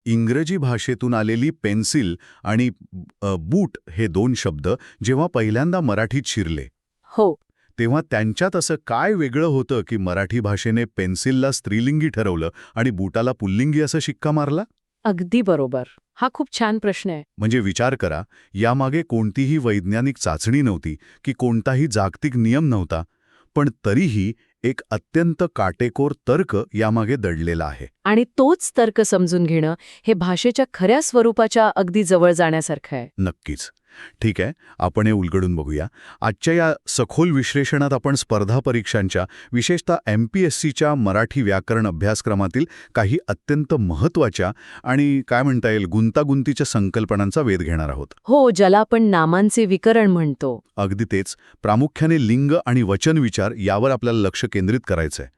इंग्रजी भाषेतून आलेली पेन्सिल आणि बूट हे दोन शब्द जेव्हा पहिल्यांदा मराठीत शिरले हो. तेव्हा त्यांच्यात असं काय वेगळं होतं की मराठी भाषेने पेन्सिलला स्त्रीलिंगी ठरवलं आणि बूटाला पुल्लिंगी असं शिक्का मारला? अगदी बरोबर. हा खूप छान प्रश्न आहे. म्हणजे विचार करा, यामागे कोणतीही वैज्ञानिक चाचणी नव्हती की कोणताही जागतिक नियम नव्हता, पण तरीही एक अत्यंत काटेकोर तर्क यामागे दडलेला आहे. आणि तोच तर्क समजून घेणं हे भाषेच्या खऱ्या स्वरूपाच्या अगदी जवळ जाण्यासारखं आहे. नक्कीच. ठीक आहे, आपण हे उलगडून बघूया. आजच्या या सखोल विश्लेषणात आपण स्पर्धा परीक्षांच्या, विशेषतः MPSCच्या मराठी व्याकरण अभ्यासक्रमातील काही अत्यंत महत्त्वाच्या आणि काय म्हणता येईल गुंतागुंतीच्या संकल्पनांचा वेध घेणार आहोत. हो, ज्याला आपण नामांचे विकरण म्हणतो. अगदी तेच. प्रामुख्याने लिंग आणि वचनविचार यावर आपल्याला लक्ष केंद्रित करायचं आहे.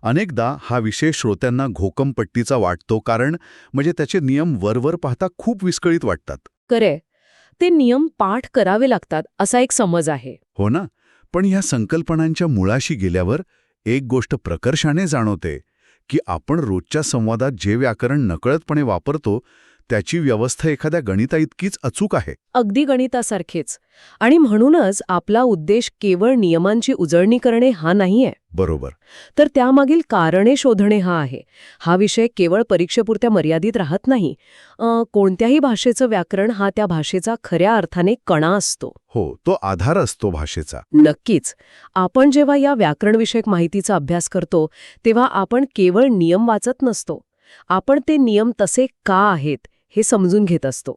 अनेकदा हा विषय श्रोत्यांना घोकमपट्टीचा वाटतो, कारण म्हणजे त्याचे नियम वरवर पाहता खूप विस्कळीत वाटतात. खरे, ते नियम पाठ करावे लागतात असा एक समज आहे. हो ना, पण ह्या संकल्पनांच्या मुळाशी गेल्यावर एक गोष्ट प्रकर्षाने जाणवते की आपण रोजच्या संवादात जे व्याकरण नकळतपणे वापरतो त्याची व्यवस्था एखाद्या गणिताइतकीच अचूक आहे. अगदी गणितासारखेच. आणि म्हणूनच आपला उद्देश केवळ नियमांची उजळणी करणे हा नाहीये, बरोबर. तर त्यामागील कारणे शोधणे हा आहे. हा विषय केवळ परीक्षेपुरत्या मर्यादित राहत नाही. कोणत्याही भाषेचं व्याकरण हा त्या भाषेचा खऱ्या अर्थाने कणा असतो. हो, तो आधार असतो भाषेचा. नक्कीच. आपण जेव्हा या व्याकरणविषयक माहितीचा अभ्यास करतो तेव्हा आपण केवळ नियम वाचत नसतो. आपण ते नियम तसे का आहेत हे समजून घेत असतो.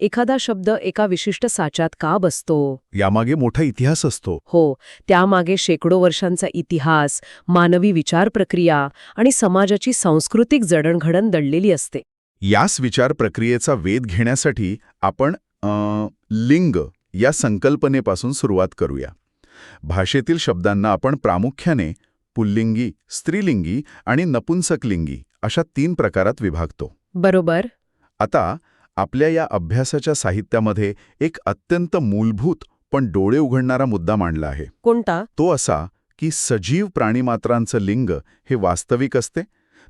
एखादा शब्द एका विशिष्ट साच्यात का बसतो, यामागे मोठा इतिहास असतो. हो, त्यामागे शेकडो वर्षांचा इतिहास, मानवी विचार प्रक्रिया आणि समाजाची सांस्कृतिक जडणघडण दडलेली असते. याच विचार प्रक्रियेचा वेध घेण्यासाठी आपण लिंग या संकल्पनेपासून सुरुवात करूया. भाषेतील शब्दांना आपण प्रामुख्याने पुल्लिंगी, स्त्रीलिंगी आणि नपुंसकलिंगी अशा 3 प्रकारात विभागतो. बरोबर. आता आपल्या या अभ्यासाच्या साहित्यामध्ये एक अत्यंत मूलभूत पण डोळे उघडणारा मुद्दा मांडला आहे. कोणता? तो असा की सजीव प्राणीमात्रांचं लिंग हे वास्तविक असते,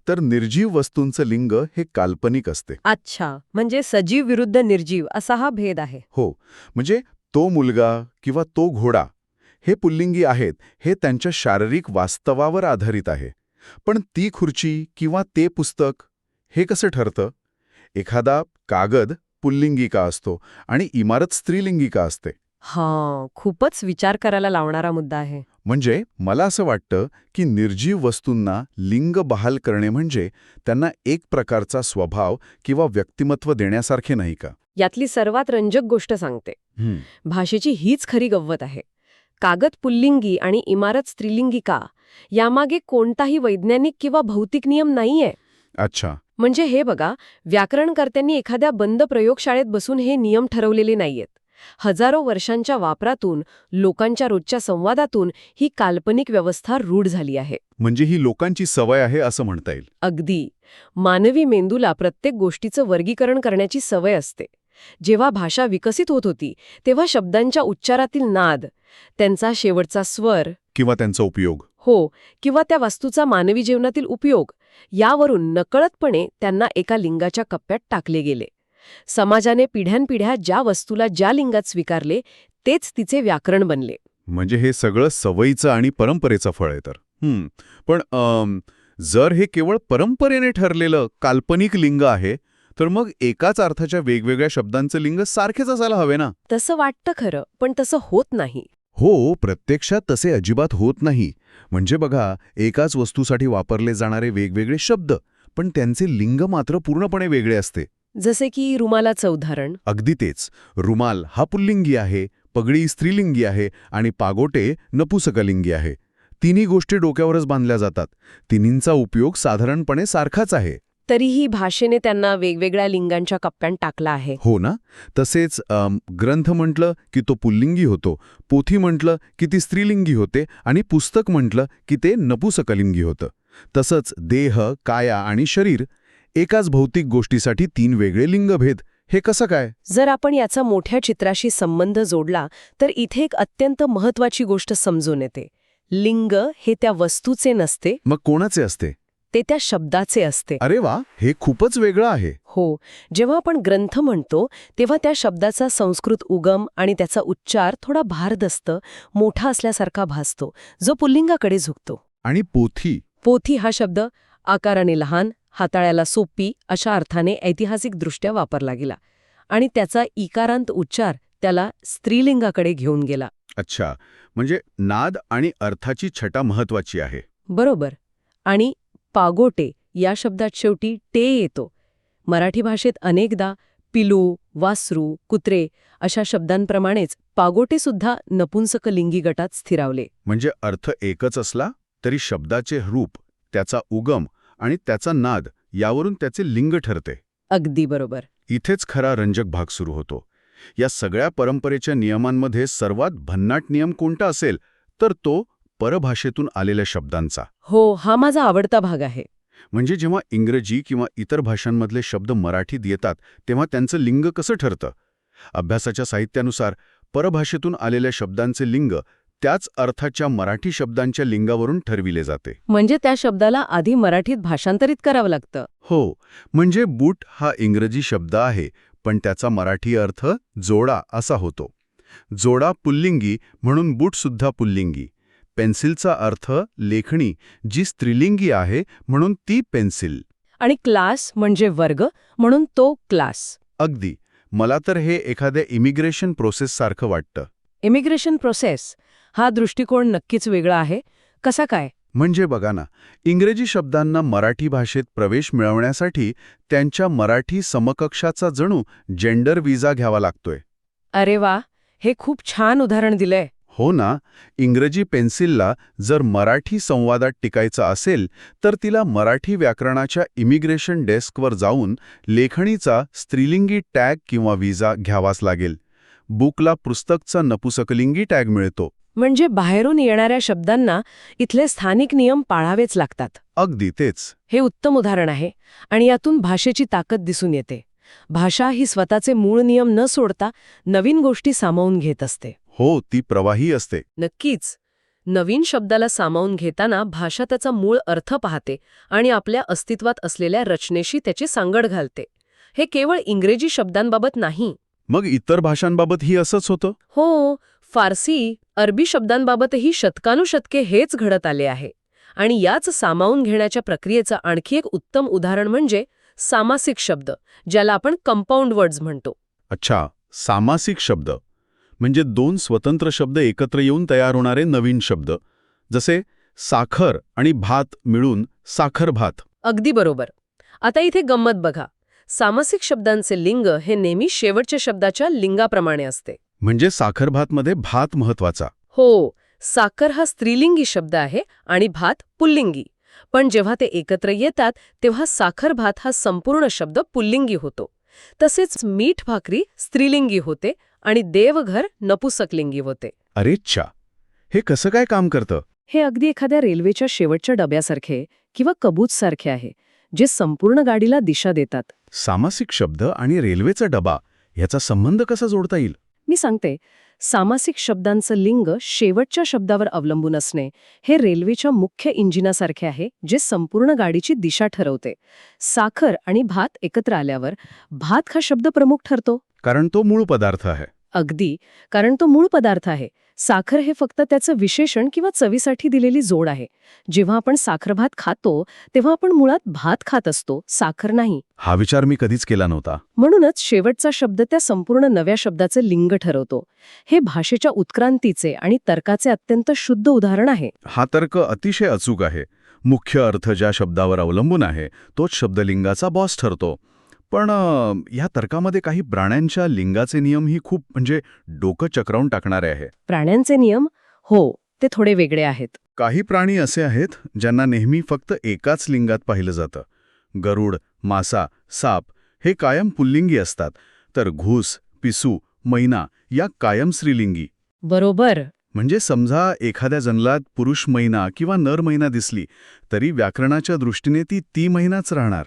तर निर्जीव वस्तूंचं लिंग हे काल्पनिक असते. अच्छा, म्हणजे सजीव विरुद्ध निर्जीव असा हा भेद आहे. हो, म्हणजे तो मुलगा किंवा तो घोडा हे पुल्लिंगी आहेत हे त्यांच्या शारीरिक वास्तवावर आधारित आहे. पण ती खुर्ची किंवा ते पुस्तक हे कसं ठरतं? एखादा कागद पुल्लिंगी का असतो आणि इमारत स्त्रीलिंगी का असते? हां, खूपच विचार करायला लावणारा मुद्दा आहे. म्हणजे मला असं वाटतं की निर्जीव वस्तूंना लिंग बहाल करणे म्हणजे त्यांना एक प्रकारचा स्वभाव किंवा व्यक्तिमत्व देण्यासारखे नाही का? यातली सर्वात रंजक गोष्ट सांगते. भाषेची हीच खरी गंमत आहे. कागद पुल्लिंगी आणि इमारत स्त्रीलिंगी का, यामागे कोणताही वैज्ञानिक किंवा भौतिक नियम नाहीये. अच्छा. म्हणजे हे बघा, व्याकरणकर्त्यांनी एखाद्या बंद प्रयोगशाळेत बसून हे नियम ठरवलेले नाहीयेत. हजारो वर्षांच्या वापरातून, लोकांच्या रोजच्या संवादातून ही काल्पनिक व्यवस्था रूढ झाली आहे. म्हणजे ही लोकांची सवय आहे असं म्हणता येईल. अगदी. मानवी मेंदूला प्रत्येक गोष्टीचं वर्गीकरण करण्याची सवय असते. जेव्हा भाषा विकसित होत होती तेव्हा शब्दांच्या उच्चारातील नाद, त्यांचा शेवटचा स्वर किंवा त्यांचा उपयोग, हो, किंवा त्या वस्तूचा मानवी जीवनातील उपयोग, यावरून नकळतपणे त्यांना एका लिंगाच्या कप्प्यात टाकले गेले. समाजाने पिढ्यानपिढ्या ज्या वस्तूला ज्या लिंगात स्वीकारले तेच तिचे व्याकरण बनले. म्हणजे हे सगळं सवयीचं आणि परंपरेचं फळ आहे तर. पण जर हे केवळ परंपरेने ठरलेलं काल्पनिक लिंग आहे तर मग एकाच अर्थाच्या वेगवेगळ्या शब्दांचं लिंग सारखेच असायला हवे ना? तसं वाटतं खरं, पण तसं होत नाही. हो, प्रत्यक्षात तसे अजिबात होत नाही. म्हणजे बघा, एकाच वस्तूसाठी वापरले जाणारे वेगवेगळे शब्द, पण त्यांचे लिंग मात्र पूर्णपणे वेगळे असते. जसे की रुमालाचं उदाहरण. अगदी तेच. रुमाल हा पुल्लिंगी आहे, पगडी स्त्रीलिंगी आहे आणि पागोटे नपुंसकलिंगी आहे. तिन्ही गोष्टी डोक्यावरच बांधल्या जातात. तिन्हींचा उपयोग साधारणपणे सारखाच आहे. तरीही भाषेने त्यांना वेगवेगळ्या लिंगांच्या कप्प्यात टाकला आहे. हो ना? तसेच ग्रंथ म्हटलं की तो पुल्लिंगी होतो, पोथी म्हटलं की ती स्त्रीलिंगी होते आणि पुस्तक म्हटलं की ते नपुंसकलिंगी होतं. तसंच देह, काया आणि शरीर एकाच भौतिक गोष्टीसाठी 3 वेगळे लिंगभेद. हे कसं काय? जर आपण याचा मोठ्या चित्राशी संबंध जोडला तर इथे एक अत्यंत महत्वाची गोष्ट समजून येते. लिंग हे त्या वस्तूचे नसते, मग कोणाचे असते? ते त्या शब्दाचे असते. अरे वा, हे खूपच वेगळं आहे. हो, जेव्हा आपण ग्रंथ म्हणतो तेव्हा त्या शब्दाचा संस्कृत उगम आणि त्याचा उच्चार थोडा भारदस्त, मोठा असल्यासारखा भासतो, जो पुल्लिंगाकडे झुकतो. आणि पोथी? पोथी हा शब्द आकाराने लहान, हाताळायला सोपी अशा अर्थाने ऐतिहासिकदृष्ट्या वापरला गेला आणि त्याचा इकारांत उच्चार त्याला स्त्रीलिंगाकडे घेऊन गेला. अच्छा, म्हणजे नाद आणि अर्थाची छटा महत्वाची आहे. बरोबर. आणि पागोटे या शब्दात शेवटी टे येतो. मराठी भाषेत अनेकदा पिलू, वासरू, कुत्रे अशा शब्दांप्रमाणेच पागोटेसुद्धा नपुंसकलिंगी गटात स्थिरावले. म्हणजे अर्थ एकच असला तरी शब्दाचे रूप, त्याचा उगम आणि त्याचा नाद यावरून त्याचे लिंग ठरते. अगदी बरोबर. इथेच खरा रंजक भाग सुरू होतो. या सगळ्या परंपरेच्या नियमांमध्ये सर्वात भन्नाट नियम कोणता असेल तर तो परभाषेतून आलेल्या शब्दांचा. हो, हा माझा आवडता भाग आहे. म्हणजे जेव्हा इंग्रजी किंवा इतर भाषांमधले शब्द मराठीत येतात तेव्हा त्यांचं लिंग कसं ठरतं? अभ्यासाच्या साहित्यानुसार परभाषेतून आलेल्या शब्दांचे लिंग त्याच अर्थाच्या मराठी शब्दांच्या लिंगावरून ठरविले जाते. म्हणजे त्या शब्दाला आधी मराठीत भाषांतरित करावं लागतं. हो, म्हणजे बूट हा इंग्रजी शब्द आहे, पण त्याचा मराठी अर्थ जोडा असा होतो. जोडा पुल्लिंगी म्हणून बूटसुद्धा पुल्लिंगी. पेन्सिलचा अर्थ लेखणी, जी स्त्रीलिंगी आहे म्हणून ती पेन्सिल. आणि क्लास म्हणजे वर्ग म्हणून तो क्लास. अगदी. मला तर हे एखाद्या इमिग्रेशन प्रोसेससारखं वाटतं. इमिग्रेशन प्रोसेस हा दृष्टिकोन नक्कीच वेगळा आहे. कसा काय? म्हणजे बघा ना, इंग्रजी शब्दांना मराठी भाषेत प्रवेश मिळवण्यासाठी त्यांच्या मराठी समकक्षाचा जणू जेंडर विजा घ्यावा लागतोय. अरे वा, हे खूप छान उदाहरण दिलंय. हो ना, इंग्रजी पेन्सिलला जर मराठी संवादात टिकायचं असेल तर तिला मराठी व्याकरणाच्या इमिग्रेशन डेस्कवर जाऊन लेखणीचा स्त्रीलिंगी टॅग किंवा विजा घ्यावाच लागेल. बुकला पुस्तकचा नपुसकलिंगी टॅग मिळतो. म्हणजे बाहेरून येणाऱ्या शब्दांना इथले स्थानिक नियम पाळावेच लागतात. अगदी तेच. हे उत्तम उदाहरण आहे आणि यातून भाषेची ताकद दिसून येते. भाषा ही स्वतःचे मूळ नियम न सोडता नवीन गोष्टी सामावून घेत असते. हो, ती प्रवाही असते. नक्कीच. नवीन शब्दाला सामावून घेताना भाषा त्याचा मूळ अर्थ पाहते आणि आपल्या अस्तित्वात असलेल्या रचनेशी त्याची सांगड घालते. हे केवळ इंग्रजी शब्दांबाबत नाही. मग इतर भाषांबाबतही असंच होतं? हो, फारसी, अरबी शब्दांबाबतही शतकानुशतके हेच घडत आले आहे. आणि याच सामावून घेण्याच्या प्रक्रियेचं आणखी एक उत्तम उदाहरण म्हणजे सामासिक शब्द, ज्याला आपण कंपाऊंड वर्ड्स म्हणतो. अच्छा, सामासिक शब्द म्हणजे दोन स्वतंत्र शब्द एकत्र येऊन तयार होणारे नवीन शब्द. जसे साखर आणि भात मिळून साखर भात. अगदी बरोबर. आता इथे गंमत बघा. सामासिक शब्दांचे लिंग हे नेहमी शेवटच्या शब्दाच्या लिंगाप्रमाणे असते. म्हणजे साखर भातमध्ये भात महत्वाचा. हो, साखर हा स्त्रीलिंगी शब्द आहे आणि भात पुल्लिंगी. पण जेव्हा ते एकत्र येतात तेव्हा साखर भात हा संपूर्ण शब्द पुल्लिंगी होतो. तसेच मीठ भाकरी स्त्रीलिंगी होते आणि देवघर नपुसकलिंगी होते. अरेच्छा, हे कसं काय काम करतं? हे अगदी एखाद्या रेल्वेच्या शेवटच्या डब्यासारखे किंवा कबूतसारखे आहे, जे संपूर्ण गाडीला दिशा देतात. सामासिक शब्द आणि रेल्वेचा डबा ह्याचा संबंध कसा जोडता येईल? मी सांगते. सामासिक शब्दांचं लिंग शेवटच्या शब्दावर अवलंबून असणे हे रेल्वेच्या मुख्य इंजिनासारखे आहे, जे संपूर्ण गाडीची दिशा ठरवते. साखर आणि भात एकत्र आल्यावर भात हा शब्द प्रमुख ठरतो. कारण तो मूळ पदार्थ आहे. अगदी, कारण तो मूळ पदार्थ आहे. साखर हे फक्त त्याचं विशेषण किंवा चवीसाठी दिलेली जोड आहे. जेव्हा आपण साखर भात खातो तेव्हा आपण मुळात भात खात असतो, साखर नाही. हा विचार मी कधीच केला नव्हता. म्हणूनच शेवटचा शब्द त्या संपूर्ण नव्या शब्दाचं लिंग ठरवतो. हे भाषेच्या उत्क्रांतीचे आणि तर्काचे अत्यंत शुद्ध उदाहरण आहे. हा तर्क अतिशय अचूक आहे. मुख्य अर्थ ज्या शब्दावर अवलंबून आहे तोच शब्दलिंगाचा बॉस ठरतो. पण ह्या तर्कामध्ये काही प्राण्यांच्या लिंगाचे नियमही खूप डोकं चक्रावून टाकणारे आहे. प्राण्यांचे नियम? हो, ते थोडे वेगळे आहेत. काही प्राणी असे आहेत ज्यांना नेहमी फक्त एकाच लिंगात पाहिलं जातं. गरुड, मासा, साप हे कायम पुल्लिंगी असतात, तर घूस, पिसू, मैना या कायम स्त्रीलिंगी. बरोबर. म्हणजे समजा एखाद्या जंगलात पुरुष मैना किंवा नर मैना दिसली तरी व्याकरणाच्या दृष्टीने ती मैनाच राहणार.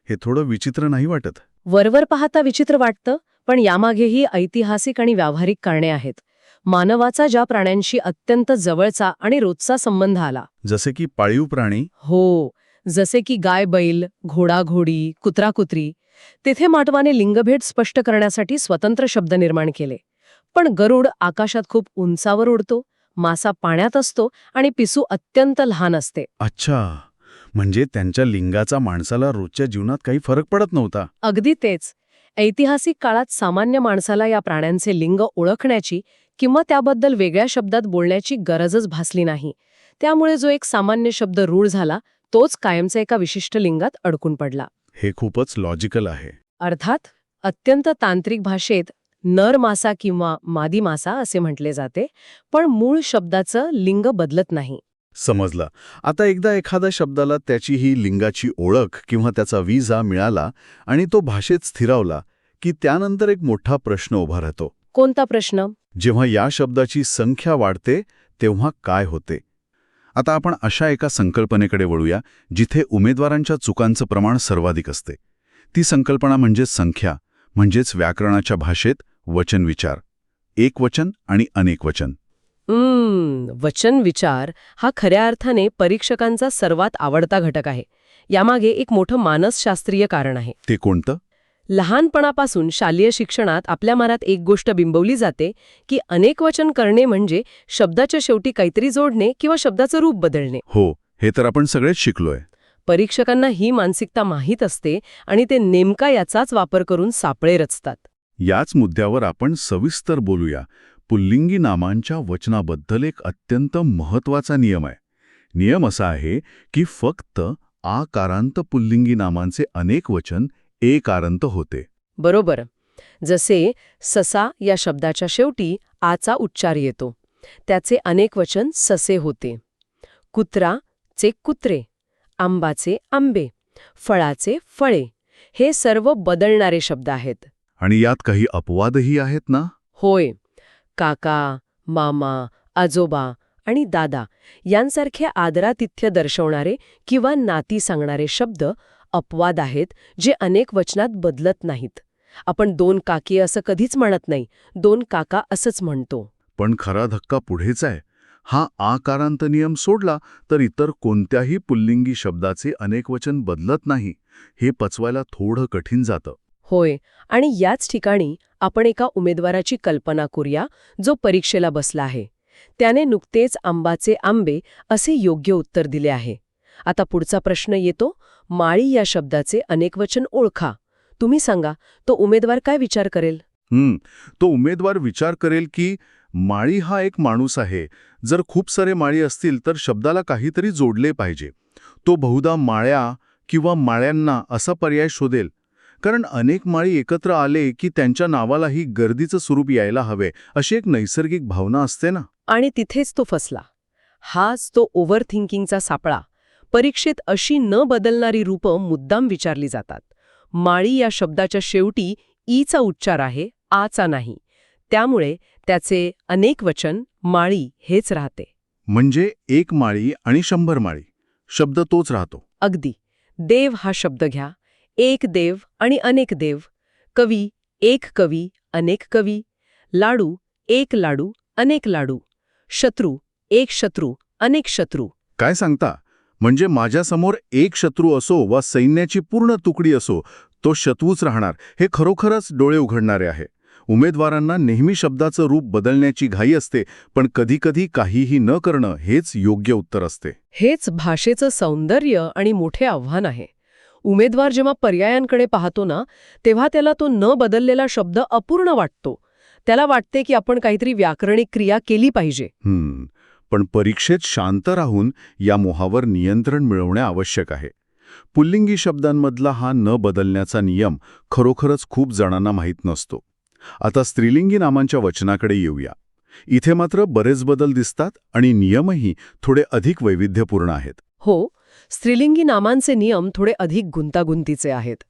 हे थोडं विचित्र नाही वाटत? वरवर पाहता विचित्र वाटतं, पण यामागेही ऐतिहासिक आणि व्यावहारिक कारणे आहेत. मानवाचा ज्या प्राण्यांशी अत्यंत जवळचा आणि रोजचा संबंध आला, जसे की पाळीव प्राणी. हो, जसे की गाय बैल, घोडा घोडी, कुत्रा कुत्री. तेथे माटवाने लिंगभेद स्पष्ट करण्यासाठी स्वतंत्र शब्द निर्माण केले. पण गरुड आकाशात खूप उंचावर उडतो, मासा पाण्यात असतो आणि पिसू अत्यंत लहान असते. अच्छा, म्हणजे त्यांच्या लिंगाचा माणसाला रोजच्या जीवनात काही फरक पडत नव्हता. अगदी तेच. ऐतिहासिक काळात सामान्य माणसाला या प्राण्यांचे लिंग ओळखण्याची किंवा त्याबद्दल वेगळ्या शब्दात बोलण्याची गरजच भासली नाही. त्यामुळे जो एक सामान्य शब्द रूढ झाला तोच कायमचा एका विशिष्ट लिंगात अडकून पडला. हे खूपच लॉजिकल आहे. अर्थात अत्यंत तांत्रिक भाषेत नर मासा किंवा मादी मासा असे म्हटले जाते, पण मूळ शब्दाचं लिंग बदलत नाही. समजलं. आता एकदा एखाद्या शब्दाला त्याची ही लिंगाची ओळख किंवा त्याचा विजा मिळाला आणि तो भाषेत स्थिरावला, की त्यानंतर एक मोठा प्रश्न उभा राहतो. कोणता प्रश्न? जेव्हा या शब्दाची संख्या वाढते तेव्हा काय होते? आता आपण अशा एका संकल्पनेकडे वळूया जिथे उमेदवारांच्या चुकांचं प्रमाण सर्वाधिक असते. ती संकल्पना म्हणजे संख्या, म्हणजेच व्याकरणाच्या भाषेत वचनविचार. एकवचन आणि अनेकवचन. वचन विचार हा खऱ्या अर्थाने परीक्षकांचा सर्वात आवडता घटक आहे. यामागे एक मोठं मानसशास्त्रीय कारण आहे. ते कोणतं? लहानपणापासून शालेय शिक्षणात आपल्या मनात एक गोष्ट बिंबवली जाते की अनेकवचन करणे म्हणजे शब्दाच्या शेवटी काहीतरी जोडणे किंवा शब्दाचं रूप बदलणे. हो, हे तर आपण सगळेच शिकलोय. परीक्षकांना ही मानसिकता माहीत असते आणि ते नेमका याचाच वापर करून सापळे रचतात. याच मुद्द्यावर आपण सविस्तर बोलूया. पुल्लिंगी नामांच्या वचनाबद्दल एक अत्यंत महत्त्वाचा नियम आहे. नियम असा आहे की फक्त आकारांत पुल्लिंगी नामांचे अनेक वचन एकारांत होते. बरोबर. जसे ससा या शब्दाच्या शेवटी आचा उच्चार येतो, त्याचे अनेक वचन ससे होते. कुत्रा,चे कुत्रे, आंबाचे आंबे, फळाचे फळे. हे सर्व बदलणारे शब्द आहेत. आणि यात काही अपवादही आहेत ना? होय. काका, मामा, आजोबा आणि दादा यांसारखे आदरातिथ्य दर्शवणारे किंवा नाती सांगणारे शब्द अपवाद आहेत, जे अनेक वचनात बदलत नाहीत. आपण दोन काकी असं कधीच म्हणत नाही, दोन काका असंच म्हणतो. पण खरा धक्का पुढेच आहे. हा आकारांत नियम सोडला तर इतर कोणत्याही पुल्लिंगी शब्दाचे अनेक वचन बदलत नाही. हे पचवायला थोडं कठीण जातं. होय. आणि याच ठिकाणी आपण एका उमेदवाराची कल्पना करूया जो परीक्षेला बसला आहे. त्याने नुकतेच आंबाचे आंबे असे योग्य उत्तर दिले आहे. आता पुढचा प्रश्न येतो, माळी या शब्दाचे अनेकवचन ओळखा. तुम्ही सांगा, तो उमेदवार काय विचार करेल? तो उमेदवार विचार करेल की माळी हा एक माणूस आहे. जर खूप सारे माळी असतील तर शब्दाला काहीतरी जोडले पाहिजे. तो बहुधा माळ्या किंवा माळ्यांना असा पर्याय शोधेल. कारण अनेक माळी एकत्र आले की त्यांच्या नावालाही गर्दीचं स्वरूप यायला हवे, अशी एक नैसर्गिक भावना असते ना. आणि तिथेच तो फसला. हाच तो ओव्हर थिंकिंगचा सापळा. परीक्षेत अशी न बदलणारी रूपं मुद्दाम विचारली जातात. माळी या शब्दाच्या शेवटी ईचा उच्चार आहे, आचा नाही. त्यामुळे त्याचे अनेक वचन माळी हेच राहते. म्हणजे एक माळी आणि 100 माळी, शब्द तोच राहतो. अगदी. देव हा शब्द घ्या. एक देव आणि अनेक देव. कवी, एक कवी, अनेक कवी. लाडू, एक लाडू, अनेक लाडू. शत्रू, एक शत्रू, अनेक शत्रू. काय सांगता? म्हणजे माझ्यासमोर एक शत्रू असो वा सैन्याची पूर्ण तुकडी असो, तो शत्रूच राहणार. हे खरोखरच डोळे उघडणारे आहे. उमेदवारांना नेहमी शब्दाचं रूप बदलण्याची घाई असते, पण कधीकधी काहीही न करणं हेच योग्य उत्तर असते. हेच भाषेचं सौंदर्य आणि मोठे आव्हान आहे. उमेदवार जेव्हा पर्यायांकडे पाहतो ना, तेव्हा त्याला तो न बदललेला शब्द अपूर्ण वाटतो. त्याला वाटते की आपण काहीतरी व्याकरणिक क्रिया केली पाहिजे. पण परीक्षेत शांत राहून या मोहावर नियंत्रण मिळवणे आवश्यक आहे. पुल्लिंगी शब्दांमधला हा न बदलण्याचा नियम खरोखरच खूप जणांना माहीत नसतो. आता स्त्रीलिंगी नामांच्या वचनाकडे येऊया. इथे मात्र बरेच बदल दिसतात आणि नियमही थोडे अधिक वैविध्यपूर्ण आहेत. हो, स्त्रीलिंगी नामांचे नियम थोडे अधिक गुंतागुंतीचे आहेत.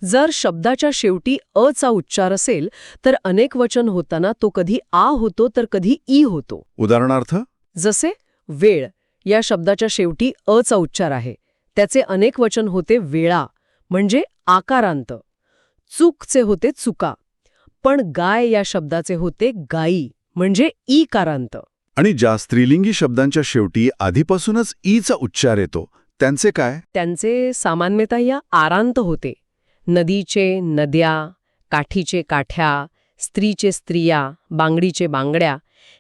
जर शब्दाच्या शेवटी अचा उच्चार असेल तर अनेक वचन होताना तो कधी आ होतो तर कधी ई होतो. उदाहरणार्थ, जसे वेळ या शब्दाच्या शेवटी अचा उच्चार आहे, त्याचे अनेक वचन होते वेळा, म्हणजे आकारांत. चूकचे होते चुका. पण गाय या शब्दाचे होते गाई, म्हणजे ईकारांत. आणि ज्या स्त्रीलिंगी शब्दांच्या शेवटी आधीपासूनच ईचा उच्चार येतो त्यांचे काय? त्यांचे सामान्यतः या आरांत होते. नदीचे नद्या, काठीचे काठ्या, स्त्रीचे स्त्रिया, बांगडीचे बांगड्या.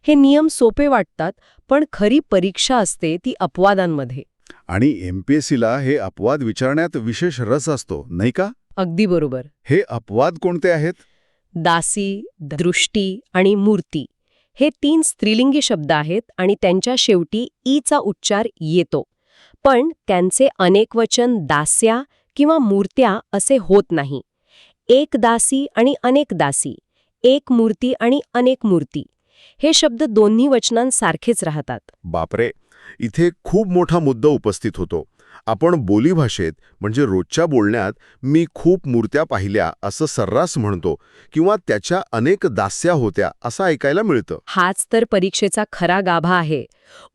हे नियम सोपे वाटतात, पण खरी परीक्षा असते ती अपवादांमध्ये. आणि MPSCला हे अपवाद विचारण्यात विशेष रस असतो, नाही का? अगदी बरोबर. हे अपवाद कोणते आहेत? दासी, दृष्टी आणि मूर्ती हे 3 स्त्रीलिंगी शब्द आहेत आणि त्यांच्या शेवटी ईचा उच्चार येतो. पण त्यांचे अनेकवचन दास्या किंवा मूर्त्या असे होत नाही. एक दासी आणि अनेक दासी, एक मूर्ती आणि अनेक मूर्ती. हे शब्द दोन्ही वचनांसारखेच राहतात. बापरे, इथे खूप मोठा मुद्दा उपस्थित होतो. आपण बोलीभाषेत म्हणजे रोजच्या बोलण्यात मी खूप मूर्त्या पाहिल्या असं सर्रास म्हणतो किंवा त्याच्या अनेक दास्या होत्या असं ऐकायला मिळतं. हाच तर परीक्षेचा खरा गाभा आहे.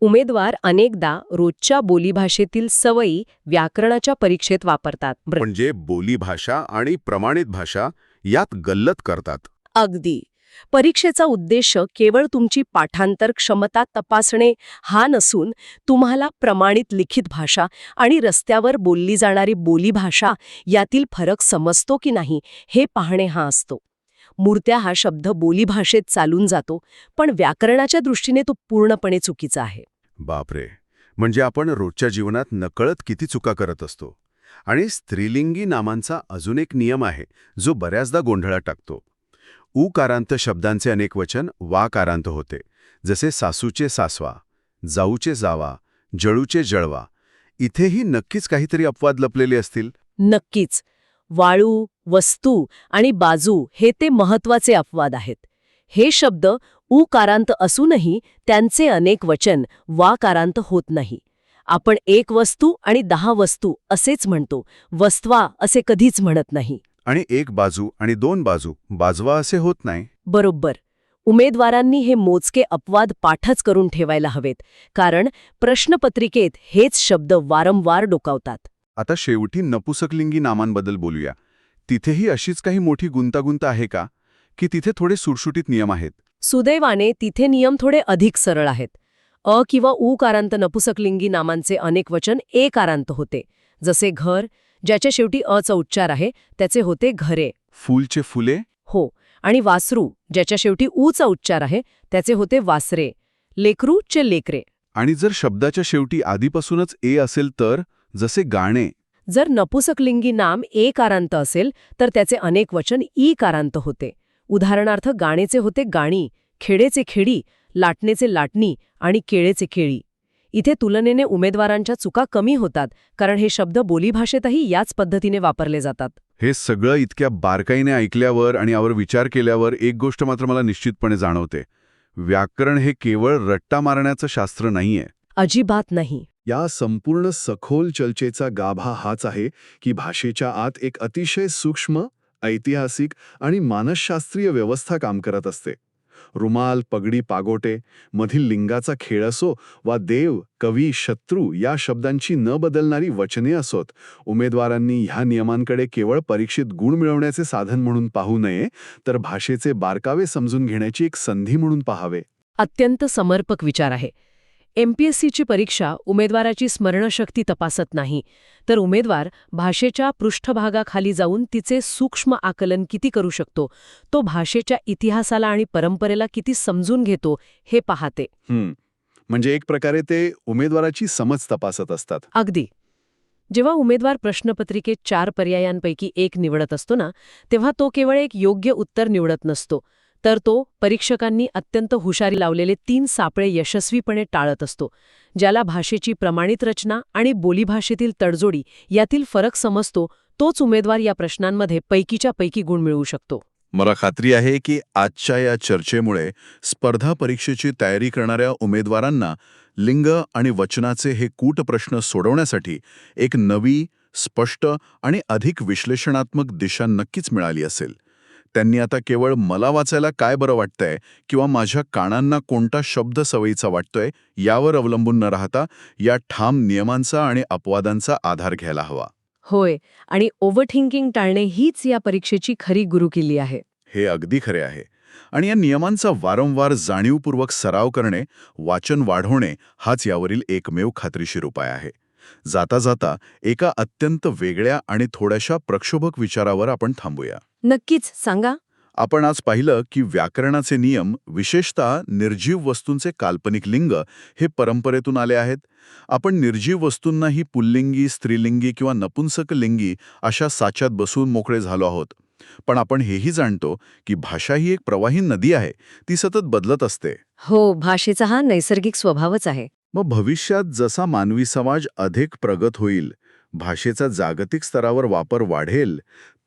उमेदवार अनेकदा रोजच्या बोलीभाषेतील सवयी व्याकरणाच्या परीक्षेत वापरतात. म्हणजे बोलीभाषा आणि प्रमाणित भाषा यात गल्लत करतात. अगदी. परीक्षेचा उद्देश केवळ तुमची पाठांतर क्षमता तपासणे हा नसून तुम्हाला प्रमाणित लिखित भाषा आणि रस्त्यावर बोलली जाणारी बोलीभाषा यातील फरक समजतो की नाही हे पाहणे हा असतो. मूर्त्या हा शब्द बोलीभाषेत चालून जातो, पण व्याकरणाच्या दृष्टीने तो पूर्णपणे चुकीचा आहे. बापरे, म्हणजे आपण रोजच्या जीवनात नकळत किती चुका करत असतो. आणि स्त्रीलिंगी नामांचा अजून एक नियम आहे जो बऱ्याचदा गोंधळात टाकतो. उकारांत शब्दांचे अनेक वचन वाकारांत होते, जसे सासूचे सासवा, जाऊचे जावा, जळूचे जळवा. इथेही नक्कीच काहीतरी अपवाद लपलेले असतील. नक्कीच. वाळू, वस्तू आणि बाजू हे ते महत्वाचे अपवाद आहेत. हे शब्द उकारांत असूनही त्यांचे अनेक वचन वाकारांत होत नाही. आपण एक वस्तू आणि 10 वस्तू असेच म्हणतो, वस्त्वा असे कधीच म्हणत नाही. आणि एक बाजू आणि 2 बाजू बाजवा असे होत नाही. बरोबर. उमेदवारांनी हे मोजके अपवाद पाठच करून ठेवायला हवेत, कारण प्रश्नपत्रिकेत हेच शब्द वारंवार डोकावतात. आता शेवटी नपुसकलिंगी नामांबद्दल बोलूया. तिथेही अशीच काही मोठी गुंतागुंत आहे का, की तिथे थोडे सुटसुटीत नियम आहेत? सुदैवाने तिथे नियम थोडे अधिक सरळ आहेत. अ किंवा उकारांत नपुसकलिंगी नामांचे अनेक वचन एकारांत होते. जसे घर, ज्याच्या शेवटी अचा उच्चार आहे, त्याचे होते घरे. फूलचे फुले? हो. आणि वासरू, ज्याच्या शेवटी ऊचा उच्चार आहे, त्याचे होते वासरे. लेकरूचे लेकरे. आणि जर शब्दाच्या शेवटी आधीपासूनच ए असेल तर, जसे गाणे. जर नपुसकलिंगी नाम एकारांत असेल तर त्याचे अनेक वचन ईकारांत होते. उदाहरणार्थ गाणेचे होते गाणी, खेडेचे खेडी, लाटणेचे लाटणी आणि केळेचे केळी. इथे तुलनेने उमेदवारांच्या चुका कमी होतात, कारण हे शब्द बोलीभाषेतही याच पद्धतीने वापरले जातात. हे सगळं इतक्या बारकाईने ऐकल्यावर आणि यावर विचार केल्यावर एक गोष्ट मात्र मला निश्चितपणे जाणवते. व्याकरण हे केवळ रट्टा मारण्याचं शास्त्र नाहीये. अजिबात नाही. या संपूर्ण सखोल चर्चेचा गाभा हाच आहे की भाषेच्या आत एक अतिशय सूक्ष्म, ऐतिहासिक आणि मानसशास्त्रीय व्यवस्था काम करत असते. रुमाल, पगडी, पागोटे मधील लिंगाचा खेळ असो वा देव, कवी, शत्रू या शब्दांची न बदलणारी वचने असोत, उमेदवारांनी ह्या नियमांकडे केवळ परीक्षेत गुण मिळवण्याचे साधन म्हणून पाहू नये, तर भाषेचे बारकावे समजून घेण्याची एक संधी म्हणून पाहावे. अत्यंत समर्पक विचार आहे. MPSCची परीक्षा उमेदवाराची स्मरणशक्ती तपासत नाही, तर उमेदवार भाषेच्या पृष्ठभागाखाली जाऊन तिचे सूक्ष्म आकलन किती करू शकतो, तो भाषेच्या इतिहासाला आणि परंपरेला किती समजून घेतो हे पाहते. म्हणजे एक प्रकारे ते उमेदवाराची समज तपासत असतात. अगदी. जेव्हा उमेदवार प्रश्नपत्रिकेत 4 पर्यायांपैकी एक निवडत असतो ना, तेव्हा तो केवळ एक योग्य उत्तर निवडत नसतो, तर तो परीक्षकांनी अत्यंत हुशारी लावलेले 3 सापळे यशस्वीपणे टाळत असतो. ज्याला भाषेची प्रमाणित रचना आणि बोलीभाषेतील तडजोडी यातील फरक समजतो, तोच उमेदवार या प्रश्नांमध्ये पैकीच्या पैकी गुण मिळवू शकतो. मला खात्री आहे की आजच्या या चर्चेमुळे स्पर्धा परीक्षेची तयारी करणाऱ्या उमेदवारांना लिंग आणि वचनाचे हे कूट प्रश्न सोडवण्यासाठी एक नवी, स्पष्ट आणि अधिक विश्लेषणात्मक दिशा नक्कीच मिळाली असेल. त्यांनी आता केवळ मला वाचायला काय बरं वाटतंय किंवा माझ्या कानांना कोणता शब्द सवयीचा वाटतोय यावर अवलंबून न राहता या ठाम नियमांचा आणि अपवादांचा आधार घ्यायला हवा. होय, आणि ओव्हरथिंकिंग टाळणे हीच या परीक्षेची खरी गुरुकिल्ली आहे. हे अगदी खरे आहे. आणि या नियमांचा वारंवार जाणीवपूर्वक सराव करणे, वाचन वाढवणे हाच यावरील एकमेव खात्रीशीर उपाय आहे. जाता जाता एका अत्यंत वेगळ्या आणि थोड्याशा प्रक्षोभक विचारावर आपण थांबूया. नक्कीच, सांगा. आपण आज पाहिलं की व्याकरणाचे नियम, विशेषतः निर्जीव वस्तूंचे काल्पनिक लिंग, हे परंपरेतून आले आहेत. आपण निर्जीव वस्तूंनाही पुल्लिंगी, स्त्रीलिंगी किंवा नपुंसकलिंगी अशा साच्यात बसून मोकळे झालो आहोत. पण आपण हेही जाणतो की भाषा ही एक प्रवाही नदी आहे. ती सतत बदलत असते. हो, भाषेचा हा नैसर्गिक स्वभावच आहे. मग भविष्यात जसा मानवी समाज अधिक प्रगत होईल, भाषेचा जागतिक स्तरावर वापर वाढेल,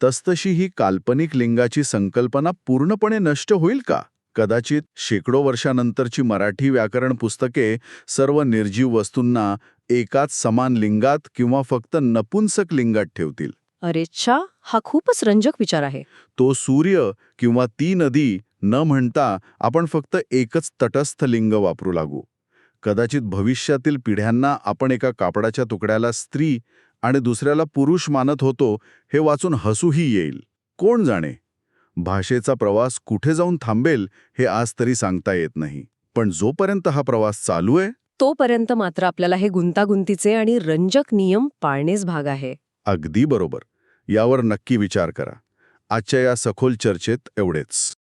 तसतशी ही काल्पनिक लिंगाची संकल्पना पूर्णपणे नष्ट होईल का? कदाचित शेकडो वर्षानंतरची मराठी व्याकरण पुस्तके सर्व निर्जीव वस्तूंना एकाच समान लिंगात किंवा फक्त नपुंसक लिंगात ठेवतील. अरेच्छा, हा खूपच रंजक विचार आहे. तो सूर्य किंवा ती नदी न म्हणता आपण फक्त एकच तटस्थ लिंग वापरू लागू. कदाचित भविष्यातील पिढ्यांना आपण एका कापडाच्या तुकड्याला स्त्री आणि दुसऱ्याला पुरुष मानत होतो हे वाचून हसूही येईल. कोण जाणे, भाषेचा प्रवास कुठे जाऊन थांबेल हे आज तरी सांगता येत नाही. पण जोपर्यंत हा प्रवास चालू आहे, तोपर्यंत मात्र आपल्याला हे गुंतागुंतीचे आणि रंजक नियम पाळणेच भाग आहे. अगदी बरोबर. यावर नक्की विचार करा. आजच्या या सखोल चर्चेत एवढेच.